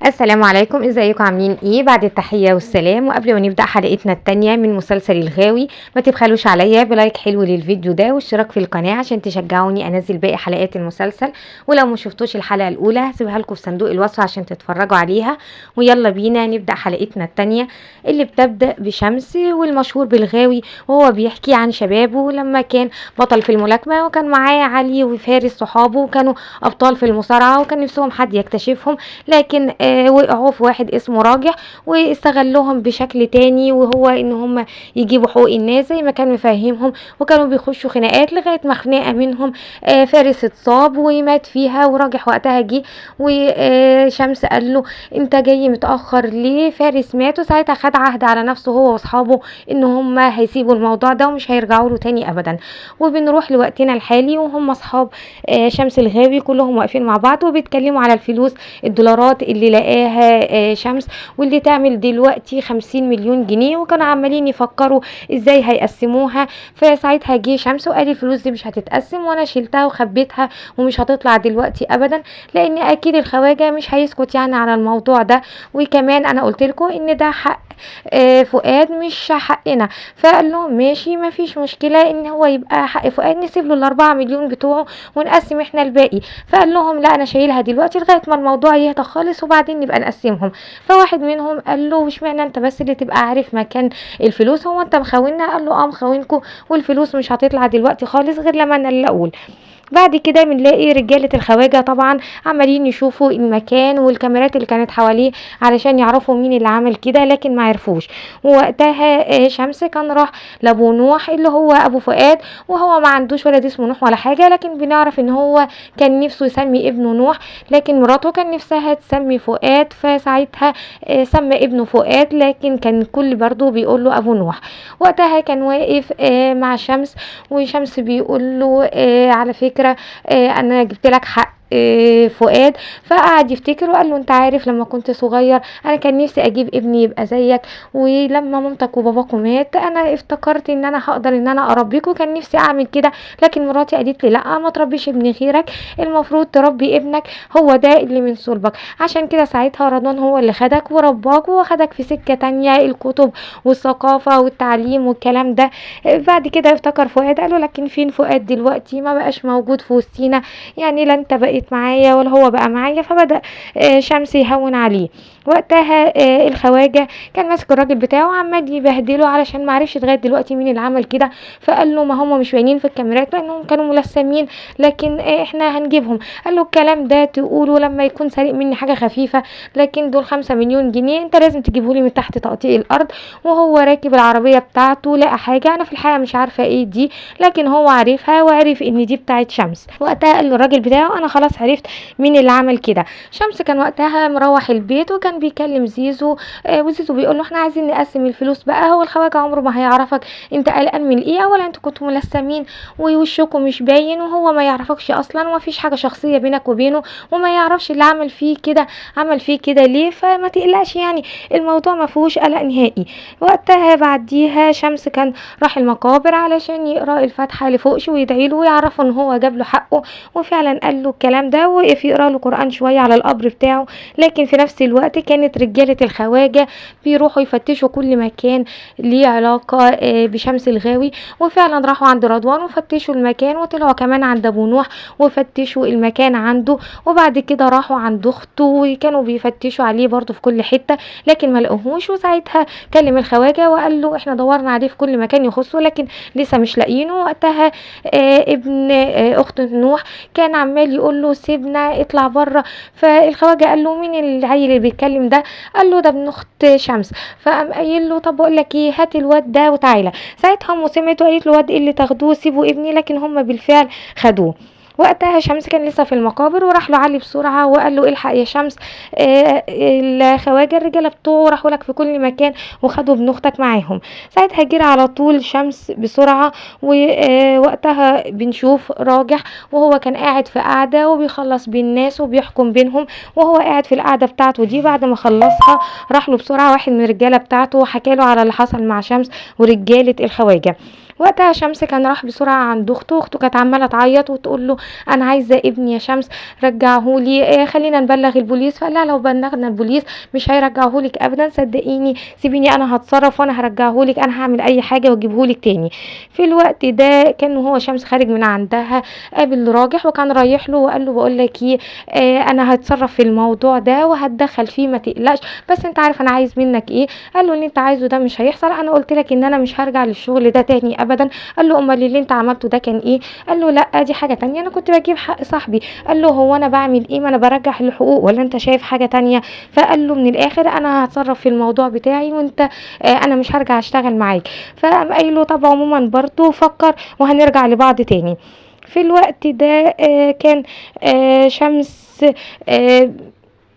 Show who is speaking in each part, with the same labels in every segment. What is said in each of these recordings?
Speaker 1: السلام عليكم، ازيكم عاملين ايه؟ بعد التحية والسلام، وقبل ما نبدأ حلقتنا التانية من مسلسل الغاوي ما تبخلوش عليا بلايك حلو للفيديو ده واشتراك في القناة عشان تشجعوني انزل باقي حلقات المسلسل. ولو ما شفتوش الحلقة الاولى هسيبها لكم في صندوق الوصف عشان تتفرجوا عليها. ويلا بينا نبدأ حلقتنا التانية اللي بتبدأ بشمس والمشهور بالغاوي، وهو بيحكي عن شبابه لما كان بطل في الملاكمة، وكان معاه علي وفارس صحابه وكانوا ابطال في المصارعة، وكان نفسهم حد يكتشفهم، لكن وقعوا في واحد اسمه راجح واستغلوهم بشكل تاني، وهو ان هم يجيبوا حقوق الناس زي ما كان مفهمهم، وكانوا بيخشوا خناقات لغايه ما خناقه منهم فارس اتصاب ومات فيها، وراجح وقتها جه وشمس قال له انت جاي متاخر ليه؟ فارس مات، وساعتها خد عهد على نفسه هو واصحابه ان هم هيسيبوا الموضوع ده ومش هيرجعوا له تاني ابدا. وبنروح لوقتنا الحالي وهم اصحاب شمس الغاوي كلهم واقفين مع بعض وبيتكلموا على الفلوس، الدولارات اللي لقاها شمس واللي تعمل دلوقتي 50 مليون جنيه، وكانوا عمالين يفكروا ازاي هيقسموها. فساعتها جه شمس وقال الفلوس دي مش هتتقسم، وانا شلتها وخبيتها ومش هتطلع دلوقتي ابدا، لان اكيد الخواجه مش هيسكت يعني على الموضوع ده، وكمان انا قلت لكم ان ده حق فؤاد مش حقنا. فقال له ماشي مفيش مشكله ان هو يبقى حق فؤاد، نسيب له ال4 مليون بتوعه ونقسم احنا الباقي. فقال لهم لا انا شايلها دلوقتي لغايه ما الموضوع يهدى خالص وبعدين نبقى نقسمهم. فواحد منهم قال له اشمعنى انت بس اللي تبقى عارف مكان الفلوس؟ هو انت مخوننا؟ قال له اه مخونكم، والفلوس مش هتطلع دلوقتي خالص غير لما انا اللي اقول. بعد كده بنلاقي رجالة الخواجة طبعا عمالين يشوفوا المكان والكاميرات اللي كانت حواليه علشان يعرفوا مين اللي عمل كده، لكن ما عرفوش. ووقتها شمس كان راح لابو نوح اللي هو ابو فؤاد، وهو ما عندوش ولد اسمه نوح ولا حاجة، لكن بنعرف ان هو كان نفسه يسمي ابنه نوح، لكن مراته كان نفسها تسمي فؤاد، فساعتها سمى ابنه فؤاد، لكن كان كل برضه بيقول له ابو نوح. وقتها كان واقف مع شمس، وشمس بيقول له على فكرة انا جبت لك حق فؤاد. فقعد يفتكر وقال له انت عارف لما كنت صغير انا كان نفسي اجيب ابني يبقى زيك، ولما مامتك وباباكم مات انا افتكرت ان انا هقدر ان انا اربيك، وكان نفسي اعمل كده، لكن مراتي قالت لي لا ما تربيش ابن غيرك، المفروض تربي ابنك هو ده اللي من صلبك. عشان كده ساعتها رضوان هو اللي خدك ورباك وخدك في سكة تانية، الكتب والثقافة والتعليم والكلام ده. بعد كده افتكر فؤاد قال له لكن فين فؤاد دلوقتي؟ ما بقاش موجود في وسطينا، يعني لا انت بقيت معايا ولا هو بقى معايا. فبدأ شمس يهون عليه. وقتها الخواجة كان ماسك الراجل بتاعه وعمال يبهدله علشان ما عرفش لغايه دلوقتي مين اللي عمل كده. فقال له ما هم مش باينين في الكاميرات لانهم كانوا ملثمين، لكن احنا هنجيبهم. قال له الكلام ده تقوله لما يكون سارق مني حاجه خفيفه، لكن دول 5 مليون جنيه انت لازم تجيبهولي من تحت تقطيع الارض. وهو راكب العربيه بتاعته لقى حاجه انا في الحقيقه مش عارفه ايه دي، لكن هو عارفها وعرف ان دي بتاعت شمس. وقتها قال له الراجل بتاعه انا خلاص عرفت مين اللي عمل كده. شمس كان وقتها مروح البيت وكان بيكلم زيزو، وزيزو بيقول له احنا عايزين نقسم الفلوس بقى، هو الخواجه عمره ما هيعرفك، انت قلقان من ايه؟ اولا انتوا كنتوا ملثمين ووشكم مش باين، وهو ما يعرفكش اصلا وما فيش حاجه شخصيه بينك وبينه، وما يعرفش اللي عمل فيه كده عمل فيه كده ليه، فما تقلقش يعني الموضوع ما فيهوش قلق نهائي. وقتها بعديها شمس كان راح المقابر علشان يقرا الفاتحه لفوقش ويدعي له ويعرفوا ان هو جاب له حقه، وفعلا قال له الكلام ده، وقف يقرا له قران شويه على القبر بتاعه. لكن في نفس الوقت كانت رجاله الخواجه بيروحوا يفتشوا كل مكان ليه علاقه بشمس الغاوي، وفعلا راحوا عند رضوان وفتشوا المكان، وطلعوا كمان عند ابو نوح وفتشوا المكان عنده، وبعد كده راحوا عند اخته وكانوا بيفتشوا عليه برضو في كل حته، لكن ما لقوهوش. وساعتها كلم الخواجه وقال له احنا دورنا عليه في كل مكان يخصه لكن لسه مش لاقيينه. وقتها ابن اخت نوح كان عمال يقول له سيبنا اطلع بره. فالخواجه قال له مين العيل اللي بيتكلم ده؟ قال له ده ابن اخت شمس. فقام قايل له طب بقول لك ايه، هات الواد ده وتعالى. ساعتها امه سمعت وقالت له واد ايه اللي تاخدوه؟ سيبوا ابني. لكن هم بالفعل خدوه. وقتها شمس كان لسه في المقابر وراح له علي بسرعه وقال له الحق يا شمس، الخواجه الرجاله بتوعه راحوا لك في كل مكان وخدوا ابن اختك معاهم. ساعتها جرى على طول شمس بسرعه. ووقتها بنشوف راجح وهو كان قاعد في قاعده وبيخلص بين الناس وبيحكم بينهم، وهو قاعد في القاعده بتاعته دي بعد ما خلصها راح له بسرعه واحد من الرجاله بتاعته وحكى له على اللي حصل مع شمس ورجاله الخواجه. وقتها شمس كان راح بسرعة عند اخته كانت عمالة تعيط وتقول له انا عايزة ابني يا شمس رجعهولي، خلينا نبلغ البوليس. فقال لها لو بلغنا البوليس مش هيرجعهولك ابدا، صدقيني سيبيني انا هتصرف وانا هرجعهولك، انا هعمل اي حاجة واجيبهولك تاني. في الوقت ده كان هو شمس خارج من عندها قابل راجح وكان رايح له وقال له بقول لك ايه، انا هتصرف في الموضوع ده وهتدخل فيه ما تقلقش، بس انت عارف انا عايز منك ايه؟ قال له اللي انت عايزه ده مش هيحصل، انا قلت لك ان انا مش هرجع للشغل ده تاني ابدا. قال له امال اللي انت عملته ده كان ايه؟ قال له لا دي حاجه تانية، انا كنت بجيب حق صاحبي. قال له هو انا بعمل ايه؟ ما انا برجع الحقوق، ولا انت شايف حاجه تانية؟ فقال له من الاخر انا هتصرف في الموضوع بتاعي وانت انا مش هرجع اشتغل معاك. فقام قايل له طب عموما برضو فكر وهنرجع لبعض تاني. في الوقت ده كان شمس آه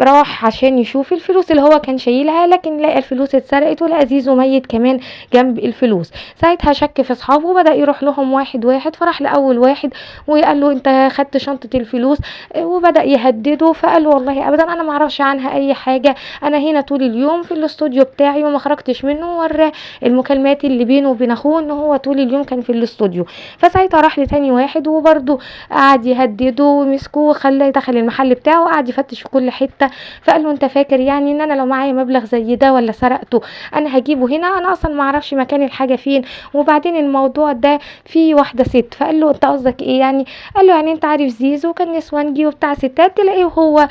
Speaker 1: راح عشان يشوف الفلوس اللي هو كان شايلها، لكن لقى الفلوس اتسرقت ولقى زيزو ميت كمان جنب الفلوس. ساعتها شك في اصحابه وبدأ يروح لهم واحد واحد، فراح لاول واحد وقال له انت خدت شنطة الفلوس، وبدأ يهدده. فقال له والله ابدا انا ما اعرفش عنها اي حاجة، انا هنا طول اليوم في الاستوديو بتاعي وما خرجتش منه، وراه المكالمات اللي بينه وبين اخوه ان هو طول اليوم كان في الاستوديو. فساعتها راح لتاني واحد وبرده قعد يهدده ومسكوه وخلاه دخل المحل بتاعه وقعد يفتش في كل حتة. فقال له انت فاكر يعني ان انا لو معايا مبلغ زي ده ولا سرقته انا هجيبه هنا؟ انا اصلا ما اعرفش مكان الحاجه فين، وبعدين الموضوع ده فيه واحده ست. فقال له انت قصدك ايه يعني؟ قال له يعني انت عارف زيزو كان نسوانجي وبتاع ستات، تلاقيه هو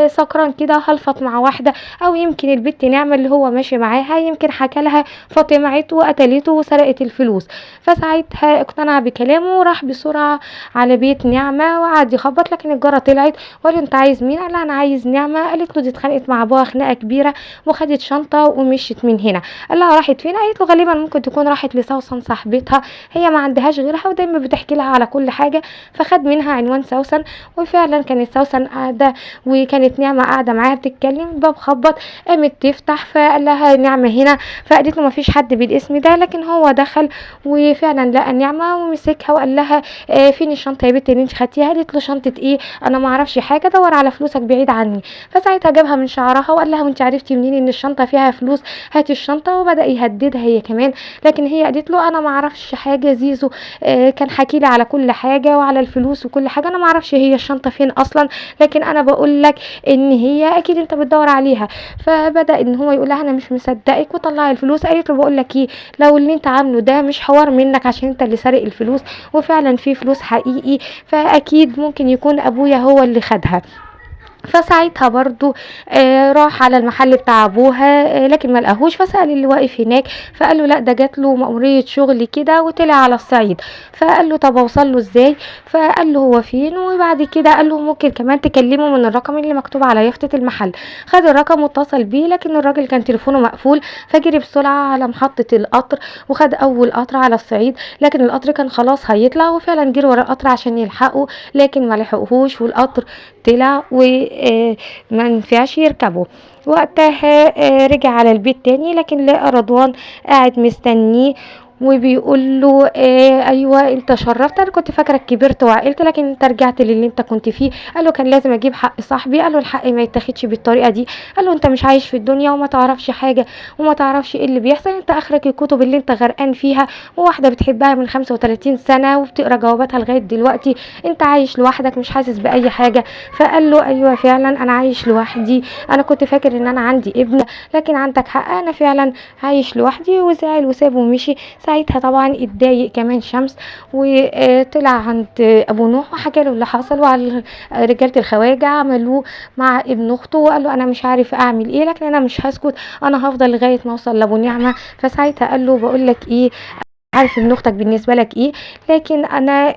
Speaker 1: سكران كده هلفط مع واحده، او يمكن البت نعمه اللي هو ماشي معاها يمكن حكى لها فطمعته وقتلته وسرقت الفلوس. فساعتها اقتنع بكلامه وراح بسرعه على بيت نعمه وقعد يخبط، لكن الجاره طلعت وقال له انت عايز مين؟ قال لها انا عايز نعمه. قالت له دي اتخانقت مع ابوها خناقه كبيره وخدت شنطه ومشيت من هنا. قال لها راحت فين؟ قالت له غالبا ممكن تكون راحت لسوسن صاحبتها، هي ما عندهاش غيرها ودايما بتحكي لها على كل حاجه. فخد منها عنوان سوسن، وفعلا كانت سوسن قاعده وكانت نعمه قاعده معاها بتتكلم. الباب خبط، قامت تفتح فقال لها نعمه هنا. فقالت له ما فيش حد بالاسم ده، لكن هو دخل وفعلا لقى نعمه ومسكها وقال لها فين الشنطه يا بنت اللي انت خدتيها؟ قالت له شنطه ايه؟ انا ما اعرفش حاجه، دور على فلوسك بعيد عني. فساعتها جابها من شعرها وقال لها وانت عرفتي منين ان الشنطه فيها فلوس؟ هاتي الشنطه. وبدا يهددها هي كمان، لكن هي قالت له انا ما اعرفش حاجه، زيزو كان حكي لي على كل حاجه وعلى الفلوس وكل حاجه، انا ما اعرفش هي الشنطه فين اصلا، لكن انا بقول لك ان هي اكيد انت بتدور عليها. فبدا ان هو يقول لها انا مش مصدقك وطلعي الفلوس. قالت له بقول لك ايه، لو اللي انت عامله ده مش حوار منك عشان انت اللي سارق الفلوس وفعلا في فلوس حقيقي، فاكيد ممكن يكون ابويا هو اللي خدها. فساعتها برضو راح على المحل بتاع ابوها لكن ما لقاهوش. فسأل اللي واقف هناك فقال له لا ده جات له مأمورية شغل كده وطلع على الصعيد. فقال له طب اوصل له ازاي؟ فقال له هو فين، وبعد كده قال له ممكن كمان تكلمه من الرقم اللي مكتوب على يافطة المحل. خد الرقم واتصل بيه، لكن الراجل كان تليفونه مقفول. فجري بسرعة على محطة القطر وخد اول قطر على الصعيد، لكن القطر كان خلاص هيطلع وفعلا جري ورا القطر عشان يلحقه، لكن ما لحقهوش والقطر طلع وما نفعش يركبه. وقتها رجع على البيت تاني، لكن لقى رضوان قاعد مستنيه وبيقول له ايوه انت شرفت، انا كنت فاكرك كبرت وعقلت لكن انت رجعت للي انت كنت فيه. قال له كان لازم اجيب حق صاحبي. قال له الحق ما يتاخدش بالطريقه دي. قال له انت مش عايش في الدنيا وما تعرفش حاجه وما تعرفش ايه اللي بيحصل، انت اخرك الكتب اللي انت غرقان فيها وواحده بتحبها من 35 سنه وبتقرا جواباتها لغايه دلوقتي، انت عايش لوحدك مش حاسس باي حاجه. فقال له ايوه فعلا انا عايش لوحدي، انا كنت فاكر ان انا عندي ابن، لكن عندك حق انا فعلا عايش لوحدي. وزعل وسابه ومشي. ساعتها طبعا اتضايق كمان شمس وطلع عند ابو نوح وحكى له اللي حصل، وعلى رجاله الخواجه عملوه مع ابن اخته وقال له انا مش عارف اعمل ايه، لكن انا مش هسكت، انا هفضل لغايه ما اوصل لابو نعمه. فساعتها قال له بقول لك ايه، عارف ان اختك بالنسبه لك ايه، لكن انا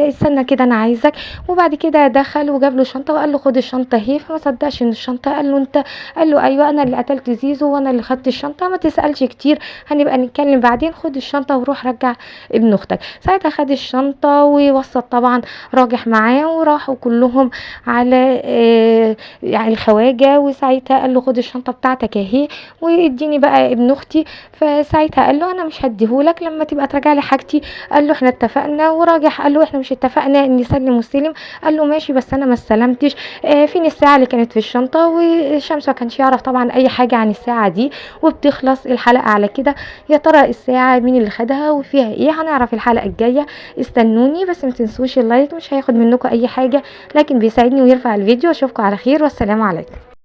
Speaker 1: استنى كده انا عايزك. وبعد كده دخل وجاب له شنطه وقال له خد الشنطه اهي. فما صدقش ان الشنطه. قال له انت؟ قال له ايوه انا اللي قتلت زيزو وانا اللي خدت الشنطه، ما تسالش كتير هنبقى نتكلم بعدين، خد الشنطه وروح رجع ابن اختك. ساعتها خد الشنطه ووسط طبعا راجح معاه وراحوا كلهم على يعني الخواجه. وساعتها قال له خد الشنطه بتاعتك اهي واديني بقى ابن اختي. فساعتها قال له انا مش هديهولك، لما تبقى يبقى تراجع لي حاجتي. قال له احنا اتفقنا وراجح. قال له احنا مش اتفقنا اني اسلم واستلم؟ قال له ماشي بس انا ما استلمتش. فين الساعه اللي كانت في الشنطه؟ وشمس ما كانش يعرف طبعا اي حاجه عن الساعه دي. وبتخلص الحلقه على كده. يا ترى الساعه مين اللي خدها وفيها ايه؟ هنعرف الحلقه الجايه. استنوني بس ما تنسوش اللايك، مش هياخد منكم اي حاجه لكن بيساعدني ويرفع الفيديو. اشوفكم على خير والسلام عليكم.